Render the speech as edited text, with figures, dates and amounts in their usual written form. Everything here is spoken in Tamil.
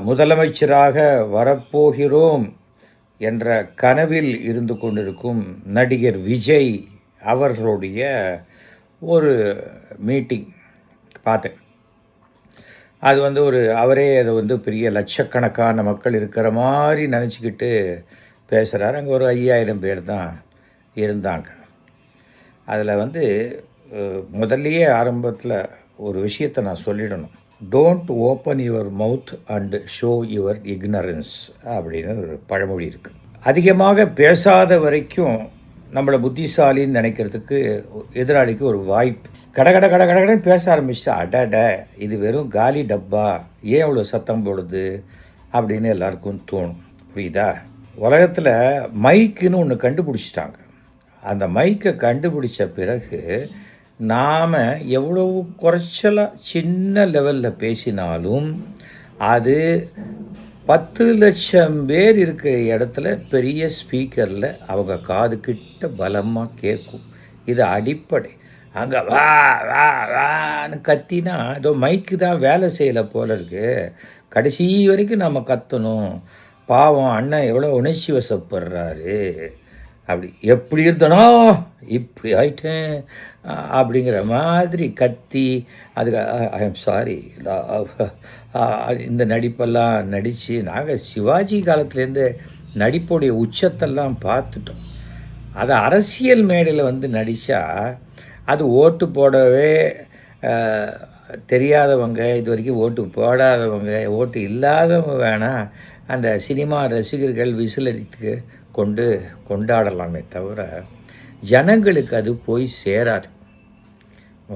முதலமைச்சராக வரப்போகிறோம் என்ற கனவில் இருந்து கொண்டிருக்கும் நடிகர் விஜய் அவர்களுடைய ஒரு மீட்டிங் பார்த்தேன். அது அவரே அதை பெரிய லட்சக்கணக்கான மக்கள் இருக்கிற மாதிரி நினச்சிக்கிட்டு பேசுகிறார். அங்கே ஒரு 5000 பேர் தான் இருந்தாங்க. அதில் முதல்லையே ஆரம்பத்தில் ஒரு விஷயத்தை நான் சொல்லிடணும். Don't open your mouth and show your ignorance அப்படின்னு ஒரு பழமொழி இருக்குது. அதிகமாக பேசாத வரைக்கும் நம்மளை புத்திசாலின்னு நினைக்கிறதுக்கு எதிராளிக்கு ஒரு வாய்ப்பு. கடன்னு பேச ஆரம்பிச்சா அடட இது வெறும் காலி டப்பா, ஏன் இவ்வளோ சத்தம் போடுது அப்படின்னு எல்லாருக்கும் தோணும். புரியுதா? உலகத்தில் மைக்குன்னு ஒன்று கண்டுபிடிச்சிட்டாங்க. அந்த மைக்கை கண்டுபிடிச்ச பிறகு நாம் எவ்வளவு குறைச்சலாக சின்ன லெவலில் பேசினாலும் அது 10 லட்சம் பேர் இருக்கிற இடத்துல பெரிய ஸ்பீக்கரில் அவங்க காது கிட்ட பலமாக கேட்கும். இது அடிப்படை. அங்கே வா வா வான்னு கத்தினா ஏதோ மைக்கு தான் வேலை செய்யலை போல இருக்குது. கடைசி வரைக்கும் நம்ம கத்தணும். பாவம் அண்ணன் எவ்வளோ உணர்ச்சி வசப்படுறாரு. அப்படி எப்படி இருந்தனோ இப்படி ஆயிட்டேன் அப்படிங்கிற மாதிரி கத்தி அதுக்கு ஐ எம் சாரி இந்த நடிப்பெல்லாம் நடித்து நாங்கள் சிவாஜி காலத்துலேருந்து நடிப்புடைய உச்சத்தெல்லாம் பார்த்துட்டோம். அதை அரசியல் மேடையில் நடித்தா அது ஓட்டு போடவே தெரியாதவங்க, இது வரைக்கும் ஓட்டு போடாதவங்க, ஓட்டு இல்லாதவங்க வேணால் அந்த சினிமா ரசிகர்கள் விசிலடித்து கொண்டாடலாமே தவிர ஜனங்களுக்கு அது போய் சேராது.